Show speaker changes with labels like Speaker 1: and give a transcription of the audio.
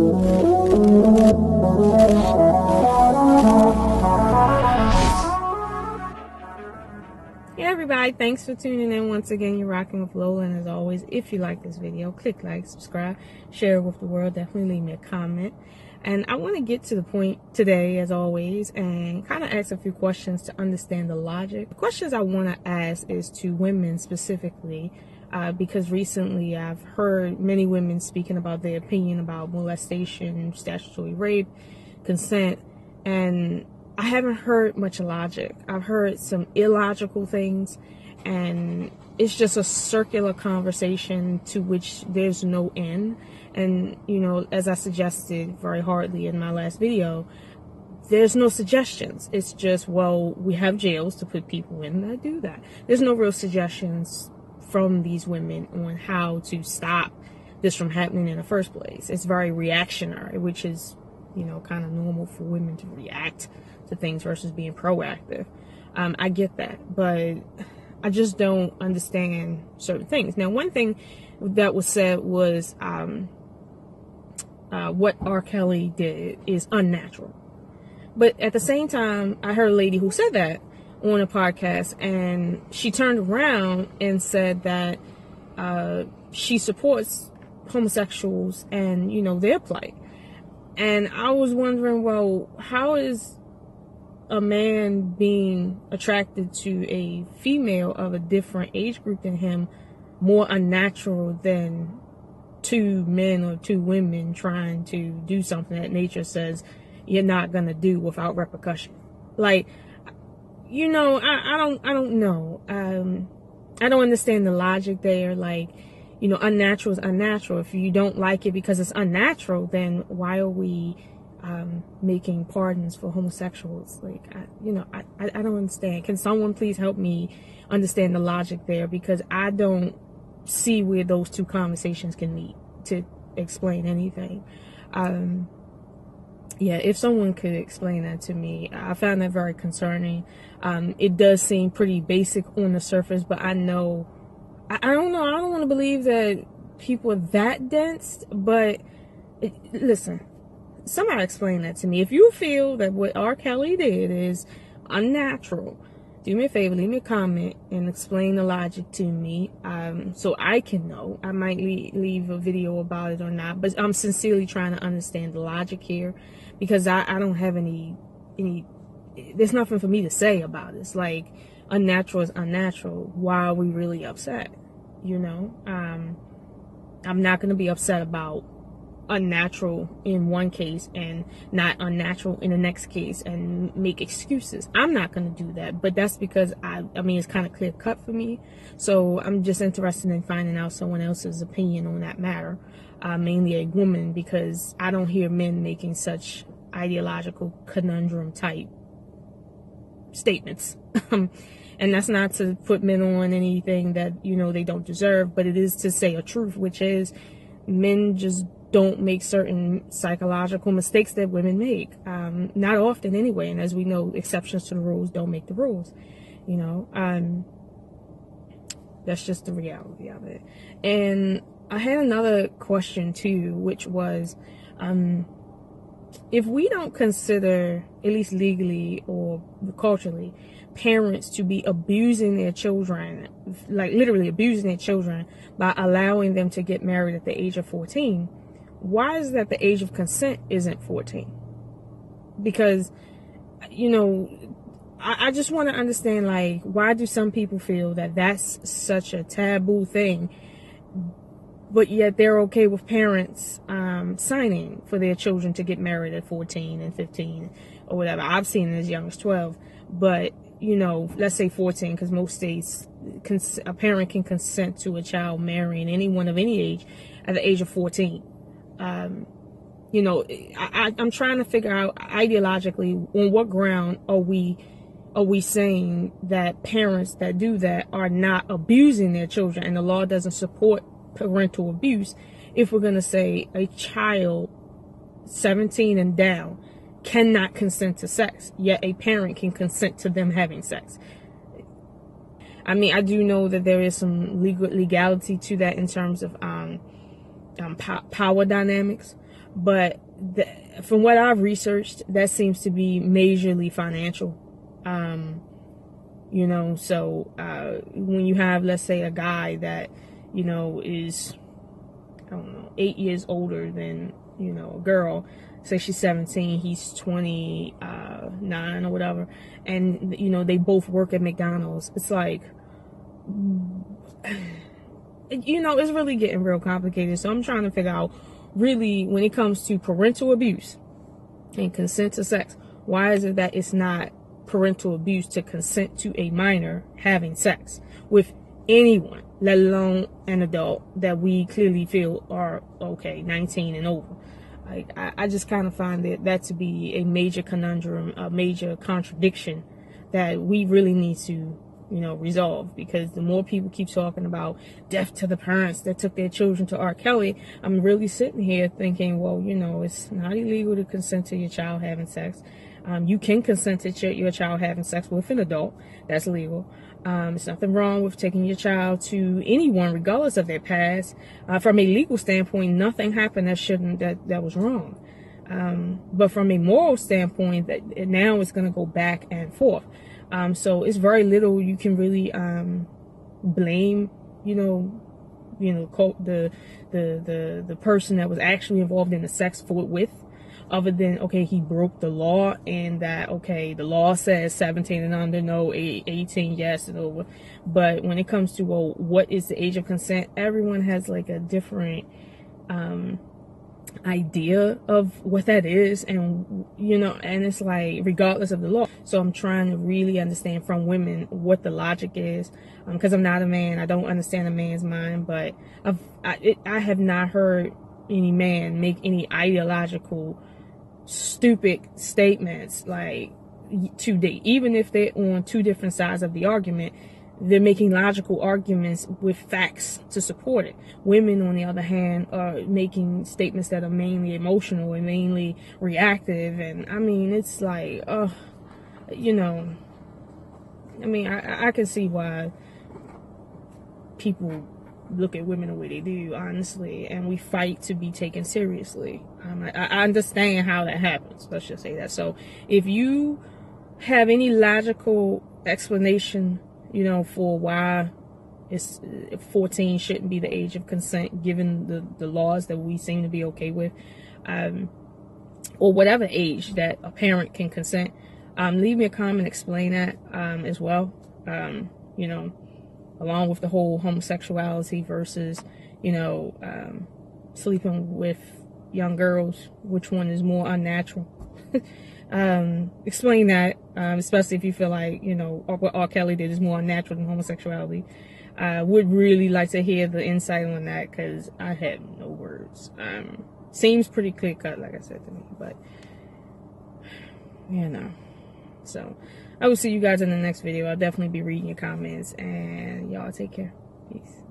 Speaker 1: Hey everybody, thanks for tuning in. Once again, you're rocking with Lola, and as always, if you like this video, click like, subscribe, share it with the world. Definitely leave me a comment. And I want to get to the point today, as always, and kind of ask a few questions to understand the logic. The questions I want to ask is to women specifically, because recently I've heard many women speaking about their opinion about molestation, statutory rape, consent, and I haven't heard much logic. I've heard some illogical things, and it's just a circular conversation to which there's no end. And, you know, as I suggested very hardly in my last video, there's no suggestions. It's just, well, we have jails to put people in that do that. There's no real suggestions from these women on how to stop this from happening in the first place. It's very reactionary, which is, you know, kind of normal for women to react to things versus being proactive. I get that, but I just don't understand certain things. Now, one thing that was said was what R. Kelly did is unnatural. But at the same time, I heard a lady who said that on a podcast, and she turned around and said that she supports homosexuals and, you know, their plight. And I was wondering, well, how is a man being attracted to a female of a different age group than him more unnatural than two men or two women trying to do something that nature says you're not gonna do without repercussion? Like, you know, I don't know. I don't understand the logic there. Like, you know, unnatural is unnatural. If you don't like it because it's unnatural, then why are we making pardons for homosexuals? Like, I don't understand. Can someone please help me understand the logic there? Because I don't see where those two conversations can meet to explain anything. Yeah, if someone could explain that to me. I found that very concerning. It does seem pretty basic on the surface, but I know, I don't know, I don't want to believe that people are that dense, but listen, somebody explain that to me. If you feel that what R. Kelly did is unnatural, do me a favor, leave me a comment and explain the logic to me, so I can know. I might leave a video about it or not, but I'm sincerely trying to understand the logic here, because I don't have any, there's nothing for me to say about it. It's like, unnatural is unnatural. Why are we really upset? You know, I'm not going to be upset about unnatural in one case and not unnatural in the next case and make excuses. I'm not going to do that, but that's because I mean, it's kind of clear cut for me. So I'm just interested in finding out someone else's opinion on that matter, mainly a woman, because I don't hear men making such ideological conundrum type statements. And that's not to put men on anything that, you know, they don't deserve, but it is to say a truth, which is men just don't make certain psychological mistakes that women make. Not often anyway. And as we know, exceptions to the rules don't make the rules, you know. That's just the reality of it. And I had another question too, which was, if we don't consider, at least legally or culturally, parents to be abusing their children, like literally abusing their children by allowing them to get married at the age of 14, why is that the age of consent isn't 14? Because, you know, I just want to understand, like, why do some people feel that that's such a taboo thing, but yet they're okay with parents signing for their children to get married at 14 and 15 or whatever. I've seen it as young as 12, but, you know, let's say 14, because most states, a parent can consent to a child marrying anyone of any age at the age of 14. You know, I'm trying to figure out ideologically on what ground are we saying that parents that do that are not abusing their children, and the law doesn't support parental abuse, if we're going to say a child 17 and down cannot consent to sex, yet a parent can consent to them having sex. I mean, I do know that there is some legality to that in terms of power dynamics, But from what I've researched, that seems to be majorly financial. You know, so when you have, let's say, a guy that, you know, is, I don't know, 8 years older than, you know, a girl, say she's 17, he's 29 or whatever, and, you know, they both work at McDonald's. It's like, you know, it's really getting real complicated. So I'm trying to figure out, really, when it comes to parental abuse and consent to sex, why is it that it's not parental abuse to consent to a minor having sex with anyone, let alone an adult that we clearly feel are okay, 19 and over? Like, I just kind of find that to be a major conundrum, a major contradiction that we really need to, you know, resolve. Because the more people keep talking about death to the parents that took their children to R. Kelly, I'm really sitting here thinking, well, you know, it's not illegal to consent to your child having sex. You can consent to your child having sex with an adult. That's legal. There's nothing wrong with taking your child to anyone, regardless of their past. From a legal standpoint, nothing happened that was wrong. But from a moral standpoint, that now it's going to go back and forth. So it's very little you can really blame, the person that was actually involved in the sex with. Other than, okay, he broke the law, and that, okay, the law says 17 and under, no, 18, yes, and over. But when it comes to, well, what is the age of consent, everyone has like a different idea of what that is, and, you know, and it's like, regardless of the law. So I'm trying to really understand from women what the logic is, because I'm not a man. I don't understand a man's mind, but I have not heard any man make any ideological stupid statements like to date. Even if they're on two different sides of the argument, they're making logical arguments with facts to support it. Women, on the other hand, are making statements that are mainly emotional and mainly reactive. And I mean, it's like, you know, I mean, I can see why people look at women the way they do, honestly, and we fight to be taken seriously. I understand how that happens. Let's just say that. So if you have any logical explanation, you know, for why 14 shouldn't be the age of consent, given the laws that we seem to be okay with, or whatever age that a parent can consent, leave me a comment, explain that as well. You know, along with the whole homosexuality versus, you know, sleeping with young girls, which one is more unnatural? Explain that, especially if you feel like, you know, what R. Kelly did is more unnatural than homosexuality. Would really like to hear the insight on that, because I have no words. Seems pretty clear cut, like I said to me, but, you know. So I will see you guys in the next video. I'll definitely be reading your comments, and y'all take care. Peace.